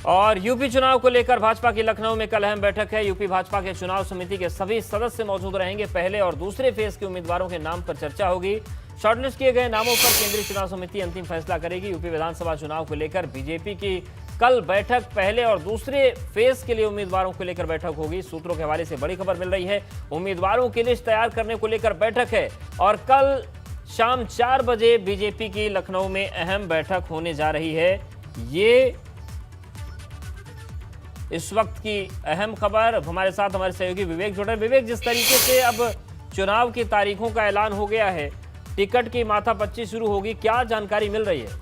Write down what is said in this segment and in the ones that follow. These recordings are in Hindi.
और यूपी चुनाव को लेकर भाजपा की लखनऊ में कल अहम बैठक है। यूपी भाजपा के चुनाव समिति के सभी सदस्य मौजूद रहेंगे। पहले और दूसरे फेज के उम्मीदवारों के नाम पर चर्चा होगी। शॉर्टलिस्ट किए गए नामों पर केंद्रीय चुनाव समिति अंतिम फैसला करेगी। यूपी विधानसभा चुनाव को लेकर बीजेपी की कल बैठक पहले और दूसरे फेज के लिए उम्मीदवारों को लेकर बैठक होगी। सूत्रों के हवाले से बड़ी खबर मिल रही है। उम्मीदवारों की लिस्ट तैयार करने को लेकर बैठक है और कल शाम 4 बजे बीजेपी की लखनऊ में अहम बैठक होने जा रही है। ये इस वक्त की अहम खबर। हमारे साथ हमारे सहयोगी विवेक जुड़े। विवेक, जिस तरीके से अब चुनाव की तारीखों का ऐलान हो गया है, टिकट की माथापच्ची शुरू होगी, क्या जानकारी मिल रही है?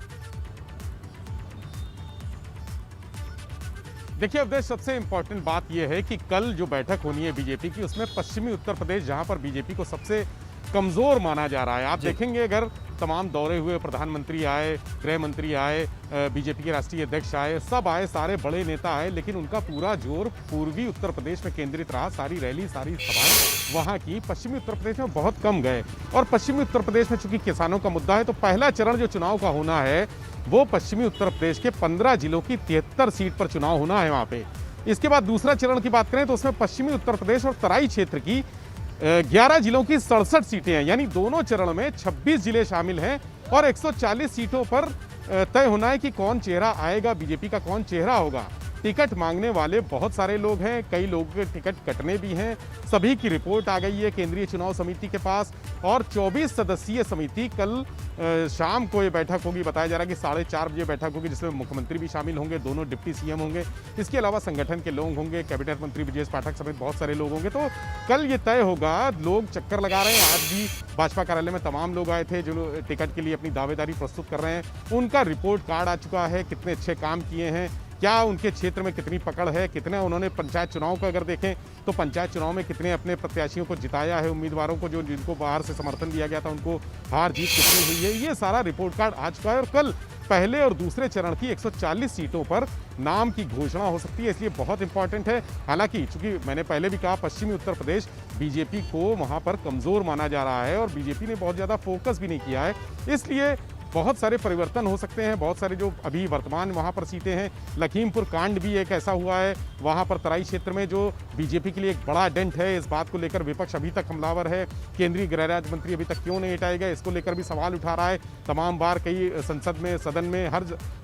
देखिए अवधेश, सबसे इंपॉर्टेंट बात यह है कि कल जो बैठक होनी है बीजेपी की, उसमें पश्चिमी उत्तर प्रदेश, जहां पर बीजेपी को सबसे कमजोर माना जा रहा है। आप देखेंगे अगर तमाम दौरे हुए, प्रधानमंत्री आए, गृह मंत्री आए, बीजेपी के राष्ट्रीय अध्यक्ष आए, सब आए, सारे बड़े नेता आए, लेकिन उनका पूरा जोर पूर्वी उत्तर प्रदेश में केंद्रित रहा। सारी रैली, सारी सभाएं वहां की। पश्चिमी उत्तर प्रदेश में बहुत कम गए। और पश्चिमी उत्तर प्रदेश में चूंकि किसानों का मुद्दा है, तो पहला चरण जो चुनाव का होना है वो पश्चिमी उत्तर प्रदेश के 15 जिलों की 73 सीट पर चुनाव होना है वहां पे। इसके बाद दूसरा चरण की बात करें तो उसमें पश्चिमी उत्तर प्रदेश और तराई क्षेत्र की 11 जिलों की 67 सीटें हैं। यानी दोनों चरण में 26 जिले शामिल हैं और 140 सीटों पर तय होना है कि कौन चेहरा आएगा, बीजेपी का कौन चेहरा होगा। टिकट मांगने वाले बहुत सारे लोग हैं, कई लोगों के टिकट कटने भी हैं। सभी की रिपोर्ट आ गई है केंद्रीय चुनाव समिति के पास और 24 सदस्यीय समिति कल शाम को ये बैठक होगी। बताया जा रहा है कि 4:30 बजे बैठक होगी, जिसमें मुख्यमंत्री भी शामिल होंगे, दोनों डिप्टी सीएम होंगे, इसके अलावा संगठन के लोग होंगे, कैबिनेट मंत्री ब्रजेश पाठक समेत बहुत सारे लोग होंगे। तो कल ये तय होगा। लोग चक्कर लगा रहे हैं। आज भी भाजपा कार्यालय में तमाम लोग आए थे जो टिकट के लिए अपनी दावेदारी प्रस्तुत कर रहे हैं। उनका रिपोर्ट कार्ड आ चुका है, कितने अच्छे काम किए हैं, क्या उनके क्षेत्र में कितनी पकड़ है, कितने उन्होंने पंचायत चुनाव को अगर देखें तो पंचायत चुनाव में कितने अपने प्रत्याशियों को जिताया है, उम्मीदवारों को जो जिनको बाहर से समर्थन दिया गया था उनको हार जीत कितनी हुई है, ये सारा रिपोर्ट कार्ड आ चुका है। और कल पहले और दूसरे चरण की 140 सीटों पर नाम की घोषणा हो सकती है, इसलिए बहुत इंपॉर्टेंट है। हालांकि चूंकि मैंने पहले भी कहा, पश्चिमी उत्तर प्रदेश बीजेपी को वहां पर कमजोर माना जा रहा है और बीजेपी ने बहुत ज्यादा फोकस भी नहीं किया है, इसलिए बहुत सारे परिवर्तन हो सकते हैं। बहुत सारे जो अभी वर्तमान वहाँ पर सीटें हैं, लखीमपुर कांड भी एक ऐसा हुआ है, वहाँ पर तराई क्षेत्र में जो बीजेपी के लिए एक बड़ा डेंट है। इस बात को लेकर विपक्ष अभी तक हमलावर है। केंद्रीय गृह राज्य मंत्री अभी तक क्यों नहीं हटाए गए, इसको लेकर भी सवाल उठा रहा है। तमाम बार कई संसद में, सदन में,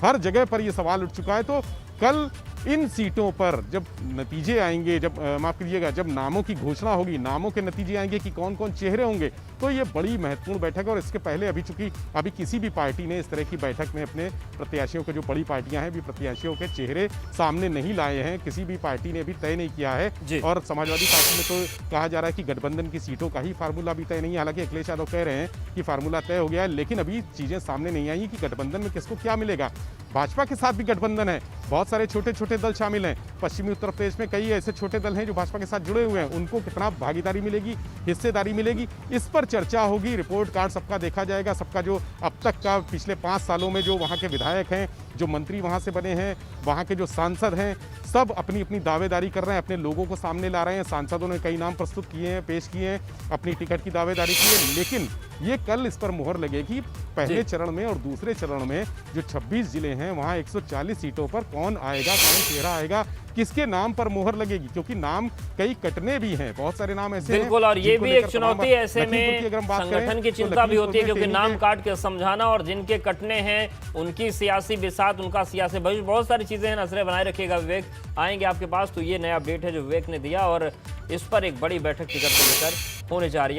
हर जगह पर ये सवाल उठ चुका है। तो कल इन सीटों पर जब नतीजे आएंगे, जब माफ कीजिएगा, जब नामों की घोषणा होगी, नामों के नतीजे आएंगे कि कौन कौन चेहरे होंगे, तो ये बड़ी महत्वपूर्ण बैठक है। और इसके पहले अभी चूंकि अभी किसी भी पार्टी ने इस तरह की बैठक में अपने प्रत्याशियों के, जो बड़ी पार्टियां हैं, भी प्रत्याशियों के चेहरे सामने नहीं लाए हैं, किसी भी पार्टी ने अभी तय नहीं किया है। और समाजवादी पार्टी में तो कहा जा रहा है कि गठबंधन की सीटों का ही फार्मूला अभी तय नहीं है। हालांकि अखिलेश यादव कह रहे हैं कि फार्मूला तय हो गया है, लेकिन अभी चीजें सामने नहीं आई कि गठबंधन में किसको क्या मिलेगा। भाजपा के साथ भी गठबंधन है, बहुत सारे छोटे छोटे दल शामिल हैं। पश्चिमी उत्तर प्रदेश में कई ऐसे छोटे दल हैं जो भाजपा के साथ जुड़े हुए हैं, उनको कितना भागीदारी मिलेगी, हिस्सेदारी मिलेगी, इस पर चर्चा होगी। रिपोर्ट कार्ड सबका देखा जाएगा, सबका जो अब तक का पिछले 5 सालों में जो वहाँ के विधायक हैं, जो मंत्री वहाँ से बने हैं, वहाँ के जो सांसद हैं, सब अपनी अपनी दावेदारी कर रहे हैं, अपने लोगों को सामने ला रहे हैं। सांसदों ने कई नाम प्रस्तुत किए हैं, पेश किए हैं, अपनी टिकट की दावेदारी की है। लेकिन ये कल इस पर मुहर लगेगी पहले चरण में और दूसरे चरण में जो 26 जिले हैं, वहाँ 140 सीटों पर कौन आएगा, कौन चेहरा आएगा, किसके नाम पर मुहर लगेगी, क्योंकि नाम कई कटने भी हैं, बहुत सारे नाम ऐसे बिल्कुल हैं, और ये भी एक चुनौती है। ऐसे में संगठन की चिंता भी होती है, क्योंकि नाम काट के समझाना और जिनके कटने हैं उनकी सियासी बिसात, उनका सियासी भविष्य, बहुत सारी चीजें हैं। नजरें बनाए रखिएगा। विवेक, आएंगे आपके पास। तो ये नया अपडेट है जो विवेक ने दिया और इस पर एक बड़ी बैठक टिकट को लेकर होने जा रही है।